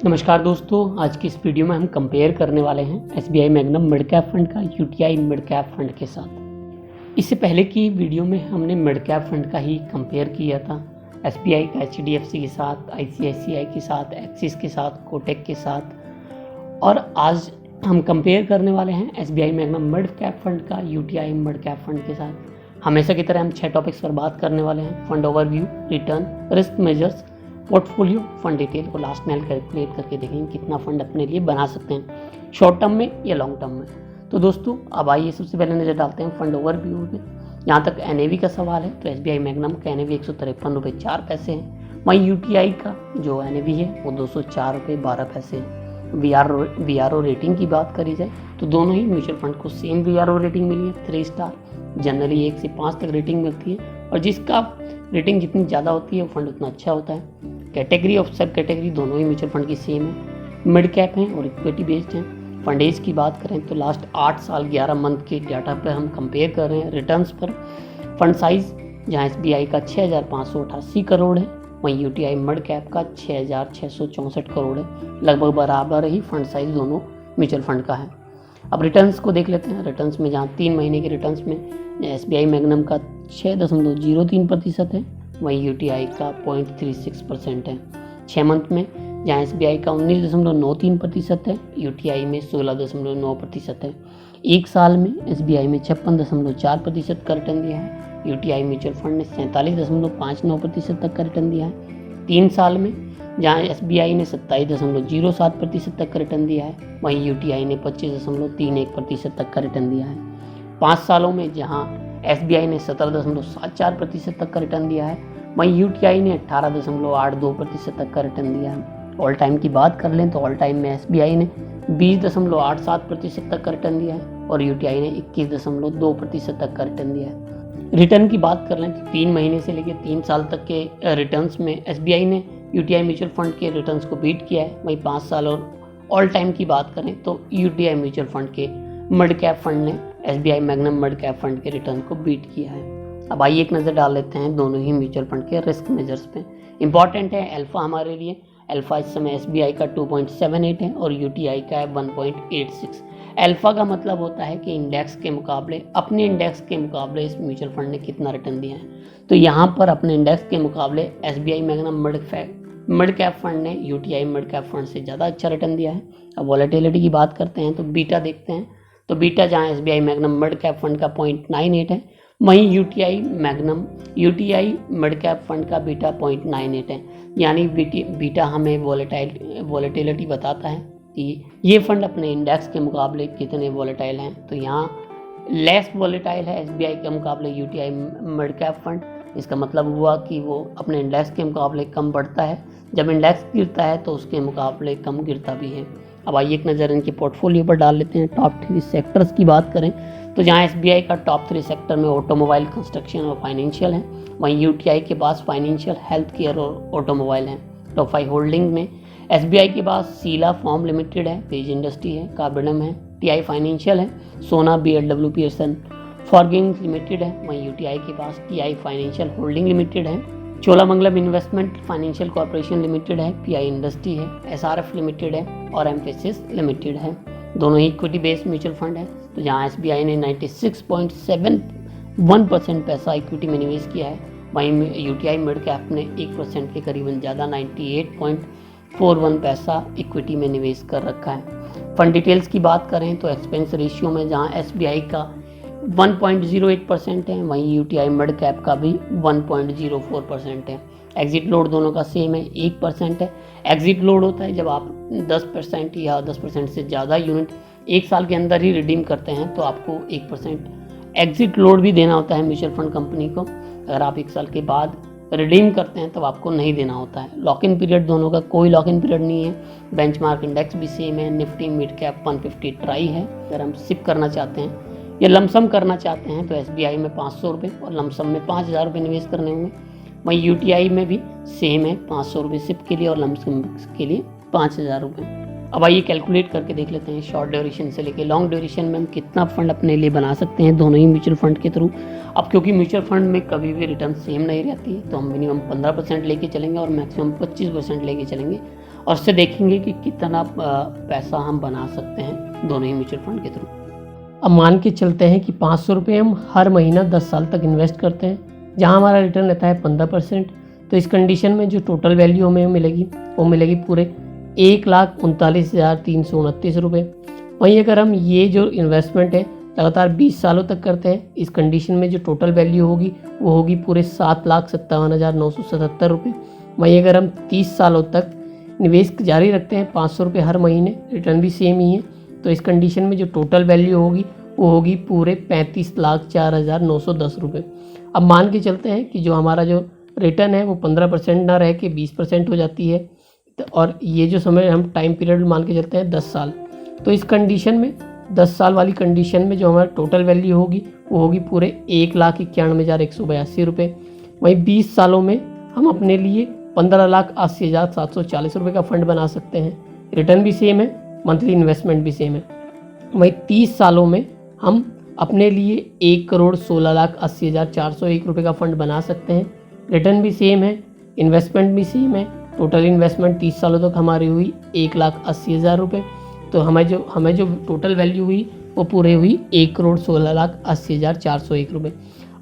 नमस्कार दोस्तों, आज की इस वीडियो में हम कंपेयर करने वाले हैं SBI magnum mid cap fund का यूटीआई मिड कैप फंड के साथ। इससे पहले की वीडियो में हमने मिड कैप फंड का ही कंपेयर किया था एसबीआई का एचडीएफसी के साथ, आईसीआईसीआई के साथ, एक्सिस के साथ, कोटक के साथ। और आज हम कंपेयर करने वाले हैं SBI magnum mid cap fund का यूटीआई मिड कैप फंड के साथ। हमेशा की तरह हम 6 टॉपिक्स पर बात करने वाले हैं: fund overview, return, risk measures, portfolio, fund detail को लास्ट में कैलकुलेट करके देखेंगे कितना फंड अपने लिए बना सकते हैं, शॉर्ट टर्म में या लॉन्ग टर्म में। तो दोस्तों अब आइए सबसे पहले नज़र डालते हैं फंड ओवरव्यू पे। यहाँ तक एनएवी का सवाल है तो एसबीआई मैग्नम का एनएवी 153 रुपये 4 पैसे है। वहीं यूटीआई का जो एनएवी है वो 204 रुपये 12 पैसे है। वीआरओ रेटिंग की बात करी जाए तो दोनों ही म्यूचुअल फंड को सेम वीआरओ रेटिंग मिली है, 3 स्टार। जनरली 1 से 5 तक रेटिंग मिलती है और जिसका रेटिंग जितनी ज़्यादा होती है वो फंड उतना अच्छा होता है। कैटेगरी और सब कैटेगरी दोनों ही म्यूचुअल फंड की सेम है, मिड कैप हैं और इक्विटी बेस्ड हैं। फंड एज की बात करें तो लास्ट 8 साल 11 मंथ के डाटा पर हम कंपेयर कर रहे हैं। रिटर्न्स पर फंड साइज जहां एसबीआई का 6,588 करोड़ है, वहीं यूटीआई मिड कैप का 6,664 करोड़ है। लगभग बराबर ही फंड साइज दोनों म्यूचुअल फंड का है। अब रिटर्न्स को देख लेते हैं। रिटर्न्स में जहाँ 3 महीने के रिटर्न्स में एसबीआई मैग्नम का 6.03% है, वहीं यूटीआई का 0.36% है। 6 मंथ में जहाँ एसबीआई का 19.93% है, यूटीआई में 16.9% है। 1 साल में एसबीआई में 56.4% का रिटर्न दिया है, यूटीआई म्यूचुअल फंड ने 47.59% तक का रिटर्न दिया है। 3 साल में जहाँ एसबीआई ने 27.07% तक का रिटर्न दिया है, वहीं यूटीआई ने 25.31% तक का रिटर्न दिया है। 5 सालों में जहाँ एसबीआई ने 17.74% तक का रिटर्न दिया है, वहीं यूटीआई ने 18.82% तक का रिटर्न दिया है। ऑल टाइम की बात कर लें तो ऑल टाइम में एसबीआई ने 20.87% तक का रिटर्न दिया है और यूटीआई ने 21.2% तक का रिटर्न दिया है। रिटर्न की बात कर लें तो 3 महीने से लेकर 3 साल तक के रिटर्न्स में एसबीआई ने यूटीआई म्यूचुअल फंड के रिटर्न्स को बीट किया है। वहीं 5 साल और ऑल टाइम की बात करें तो यूटीआई म्यूचुअल फंड के मिड कैप फंड ने SBI magnum mid cap fund के रिटर्न को बीट किया है। अब आइए एक नज़र डाल लेते हैं दोनों ही म्यूचुअल फंड के रिस्क मेजर्स पे। इंपॉर्टेंट है अल्फा हमारे लिए। अल्फा इस समय एसबीआई का 2.78 है और यूटीआई का है 1.86। अल्फा का मतलब होता है कि इंडेक्स के मुकाबले, अपने इंडेक्स के मुकाबले इस म्यूचुअल फंड ने कितना रिटर्न दिया है। तो यहाँ पर अपने इंडेक्स के मुकाबले SBI magnum mid cap fund ने यूटीआई मिड कैप फंड से ज़्यादा अच्छा रिटर्न दिया है। अब वॉलेटिलिटी की बात करते हैं तो बीटा देखते हैं। तो बीटा जहाँ SBI magnum mid cap fund का 0.98 है, वहीं यूटीआई मिड कैप फंड का बीटा 0.98 है। यानी बीटा हमें वॉलेटिलिटी बताता है कि ये फंड अपने इंडेक्स के मुकाबले कितने वॉलेटाइल हैं। तो यहाँ लेस वॉलेटाइल है एसबीआई के मुकाबले यूटीआई मिड कैप फंड। इसका मतलब हुआ कि वो अपने इंडेक्स के मुकाबले कम बढ़ता है, जब इंडेक्स गिरता है तो उसके मुकाबले कम गिरता भी है। अब आइए एक नज़र इनके पोर्टफोलियो पर डाल लेते हैं। टॉप 3 सेक्टर्स की बात करें तो जहां एसबीआई का टॉप 3 सेक्टर में ऑटोमोबाइल, कंस्ट्रक्शन और फाइनेंशियल है, वहीं यूटीआई के पास फाइनेंशियल, हेल्थ केयर और ऑटोमोबाइल हैं। टॉप 5 होल्डिंग में एसबीआई के पास शीला फॉर्म लिमिटेड है, पेज इंडस्ट्री है, कार्बनम है, टीआई फाइनेंशियल है, सोना बीएलडब्ल्यू पियर्सन फॉर्गिंग्स लिमिटेड है। वहीं यूटीआई के पास टीआई फाइनेंशियल होल्डिंग लिमिटेड है, चोलामंगलम इन्वेस्टमेंट फाइनेंशियल कॉर्पोरेशन लिमिटेड है, पीआई इंडस्ट्री है, एसआरएफ लिमिटेड है और एम्फेसिस लिमिटेड है। दोनों ही इक्विटी बेस्ड म्यूचुअल फंड है। तो जहां एसबीआई ने 96.71% पैसा इक्विटी में निवेश किया है, वहीं यूटीआई मिड कैप ने 1% के करीबन ज़्यादा 98.41 पैसा इक्विटी में निवेश कर रखा है। फंड डिटेल्स की बात करें तो एक्सपेंस रेशियो में जहां एसबीआई का 1.08% है, वहीं यूटीआई मिड कैप का भी 1.04% है। एग्जिट लोड दोनों का सेम है, 1% है। एग्जिट लोड होता है जब आप 10% या 10% से ज़्यादा यूनिट 1 साल के अंदर ही रिडीम करते हैं तो आपको 1% एग्जिट लोड भी देना होता है म्यूचुअल फंड कंपनी को। अगर आप 1 साल के बाद रिडीम करते हैं तो आपको नहीं देना होता है। लॉक इन पीरियड दोनों का कोई लॉक इन पीरियड नहीं है। बेंचमार्क इंडेक्स भी सेम है। निफ्टी मिड कैप 150 ट्राई है। अगर हम सिप करना चाहते हैं या लमसम करना चाहते हैं तो एसबीआई में 500 रुपये और लमसम में 5,000 रुपये निवेश करने होंगे। वहीं यूटीआई में भी सेम है, 500 रुपये सिप के लिए और लमसम के लिए 5,000 रुपये। अब आइए कैलकुलेट करके देख लेते हैं शॉर्ट ड्यूरेशन से लेके लॉन्ग ड्यूरेशन में हम कितना फंड अपने लिए बना सकते हैं दोनों ही म्यूचुअल फंड के थ्रू। अब क्योंकि म्यूचुअल फंड में कभी भी रिटर्न सेम नहीं रहती है तो हम मिनिमम 15% लेके चलेंगे और मैक्सिमम 25% लेके चलेंगे। और उससे देखेंगे कि कितना पैसा हम बना सकते हैं दोनों ही म्यूचुअल फंड के थ्रू। अब मान के चलते हैं कि 500 रुपये हम हर महीना 10 साल तक इन्वेस्ट करते हैं, जहां हमारा रिटर्न रहता है 15%। तो इस कंडीशन में जो टोटल वैल्यू हमें मिलेगी वो मिलेगी पूरे 1,39,329 रुपये। वहीं अगर हम ये जो इन्वेस्टमेंट है लगातार 20 सालों तक करते हैं, इस कंडीशन में जो टोटल वैल्यू होगी वो होगी पूरे 7,57,977 रुपये। वहीं अगर हम 30 सालों तक निवेश जारी रखते हैं 500 रुपये हर महीने, रिटर्न भी सेम ही है, तो इस कंडीशन में जो टोटल वैल्यू होगी वो होगी पूरे 35,04,910 रुपये। अब मान के चलते हैं कि जो हमारा जो रिटर्न है वो 15% ना रह के 20% हो जाती है, और ये जो समय हम टाइम पीरियड मान के चलते हैं 10 साल। तो इस कंडीशन में 10 साल वाली कंडीशन में जो हमारा टोटल वैल्यू होगी वो होगी पूरे 1,91,182 रुपये। वहीं 20 सालों में हम अपने लिए 15,80,740 रुपये का फंड बना सकते हैं। रिटर्न भी सेम है, मंथली इन्वेस्टमेंट भी सेम है। वहीं 30 सालों में हम अपने लिए 1,16,80,401 रुपये का फंड बना सकते हैं। रिटर्न भी सेम है, इन्वेस्टमेंट भी सेम है। टोटल इन्वेस्टमेंट 30 सालों तक हमारी हुई 1,80,000 रुपये। तो हमें जो टोटल वैल्यू हुई वो पूरे हुई 1,16,80,401 रुपये।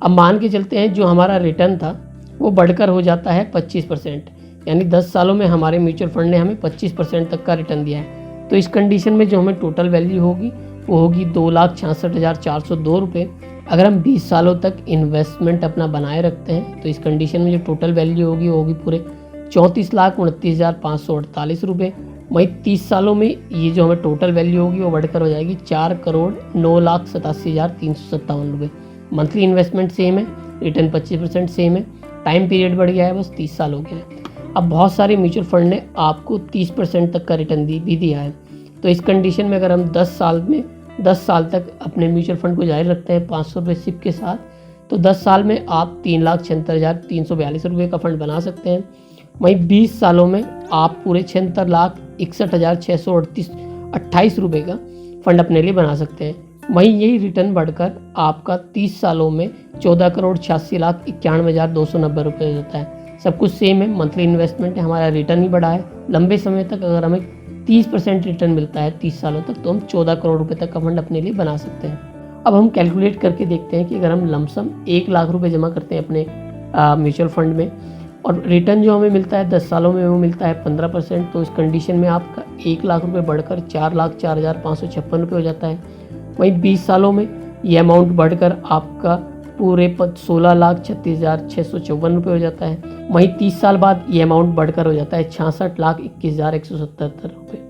अब मान के चलते हैं जो हमारा रिटर्न था वो बढ़कर हो जाता है 25%, यानी 10 सालों में हमारे म्यूचुअल फंड ने हमें 25% तक का रिटर्न दिया है। तो इस कंडीशन में जो हमें टोटल वैल्यू होगी वो होगी 2,66,402 रुपये। अगर हम 20 सालों तक इन्वेस्टमेंट अपना बनाए रखते हैं तो इस कंडीशन में जो टोटल वैल्यू होगी वो होगी पूरे 34,29,548 रुपये। वहीं 30 सालों में ये जो हमें टोटल वैल्यू होगी वो बढ़कर हो जाएगी 4,09,87,357 रुपये। मंथली इन्वेस्टमेंट सेम है, रिटर्न 25% सेम है, टाइम पीरियड बढ़ गया है, बस 30 साल हो गया है। अब बहुत सारे म्यूचुअल फंड ने आपको 30% तक का रिटर्न भी दिया है। तो इस कंडीशन में अगर हम 10 साल तक अपने म्यूचुअल फंड को जारी रखते हैं 500 रुपये सिप के साथ, तो 10 साल में आप 3,76,342 रुपये का फंड बना सकते हैं। वहीं 20 सालों में आप पूरे 76,61,628 रुपये का फंड अपने लिए बना सकते हैं। वहीं यही रिटर्न बढ़कर आपका 30 सालों में 14,86,91,290 रुपये हो जाता है। सब कुछ सेम है, मंथली इन्वेस्टमेंट है, हमारा रिटर्न ही बढ़ा है। लंबे समय तक अगर हमें 30% रिटर्न मिलता है 30 सालों तक, तो हम 14 करोड़ रुपए तक का फंड अपने लिए बना सकते हैं। अब हम कैलकुलेट करके देखते हैं कि अगर हम लमसम 1 लाख रुपए जमा करते हैं अपने म्यूचुअल फंड में और रिटर्न जो हमें मिलता है 10 सालों में वो मिलता है 15%, तो इस कंडीशन में आपका 1 लाख रुपए बढ़कर 4,04,556 रुपये हो जाता है। वहीं 20 सालों में ये अमाउंट बढ़कर आपका पूरे 16,36,654 रुपये हो जाता है। वहीं 30 साल बाद ये अमाउंट बढ़कर हो जाता है 66,21,177 रुपये,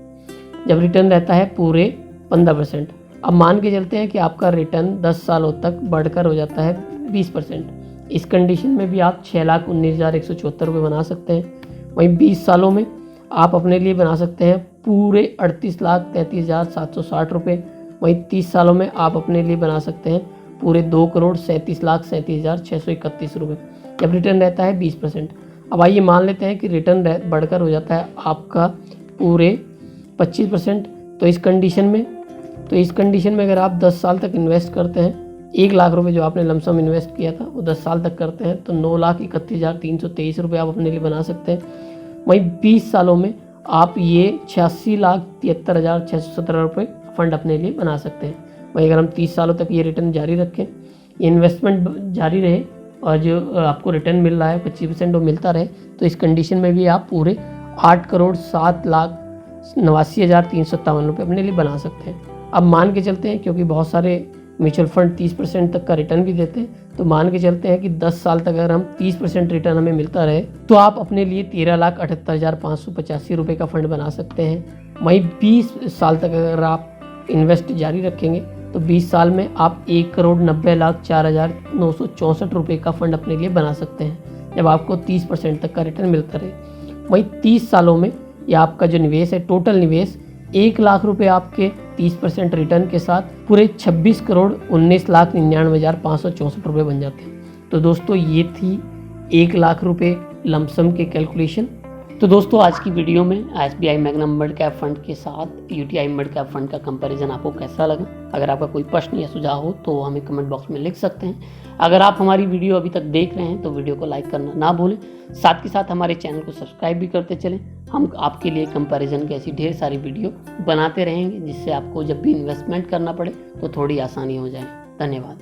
जब रिटर्न रहता है पूरे 15%। अब मान के चलते हैं कि आपका रिटर्न 10 सालों तक बढ़कर हो जाता है 20%। इस कंडीशन में भी आप 6,19,174 रुपये बना सकते हैं। वहीं 20 सालों में आप अपने लिए बना सकते हैं पूरे 38,33,760 रुपये। वहीं 30 सालों में आप अपने लिए बना सकते हैं पूरे 2,37,37,631 रुपये, जब रिटर्न रहता है 20%। अब आइए मान लेते हैं कि रिटर्न बढ़कर हो जाता है आपका पूरे 25%। तो इस कंडीशन में अगर आप 10 साल तक इन्वेस्ट करते हैं, 1 लाख रुपए जो आपने लमसम इन्वेस्ट किया था वो 10 साल तक करते हैं, तो 9,31,323 रुपये आप अपने लिए बना सकते हैं। वहीं 20 सालों में आप ये 86,73,617 रुपये फंड अपने लिए बना सकते हैं। वहीं अगर हम 30 सालों तक ये रिटर्न जारी रखें, ये इन्वेस्टमेंट जारी रहे और जो आपको रिटर्न मिल रहा है 25% वो मिलता रहे, तो इस कंडीशन में भी आप पूरे 8,07,89,357 रुपये अपने लिए बना सकते हैं। अब मान के चलते हैं, क्योंकि बहुत सारे म्यूचुअल फंड 30% तक का रिटर्न भी देते हैं, तो मान के चलते हैं कि 10 साल तक अगर हम 30% रिटर्न हमें मिलता रहे तो आप अपने लिए 13,78,585 रुपये का फंड बना सकते हैं। वहीं 20 साल तक अगर आप इन्वेस्ट जारी रखेंगे तो 20 साल में आप 1,90,04,964 रुपये का फंड अपने लिए बना सकते हैं, जब आपको 30% तक का रिटर्न मिलता रहे। वहीं 30 सालों में यह आपका जो निवेश है, टोटल निवेश 1 लाख रुपये आपके 30% रिटर्न के साथ पूरे 26,19,99,564 रुपये बन जाते हैं। तो दोस्तों ये थी 1 लाख रुपये लमसम के कैलकुलेशन। तो दोस्तों आज की वीडियो में SBI magnum mid cap fund के साथ UTI मिड कैप फंड का कंपैरिजन आपको कैसा लगा। अगर आपका कोई प्रश्न या सुझाव हो तो हमें कमेंट बॉक्स में लिख सकते हैं। अगर आप हमारी वीडियो अभी तक देख रहे हैं तो वीडियो को लाइक करना ना भूलें, साथ के साथ हमारे चैनल को सब्सक्राइब भी करते चलें। हम आपके लिए कंपैरिजन की ऐसी ढेर सारी वीडियो बनाते रहेंगे जिससे आपको जब भी इन्वेस्टमेंट करना पड़े तो थोड़ी आसानी हो जाए। धन्यवाद।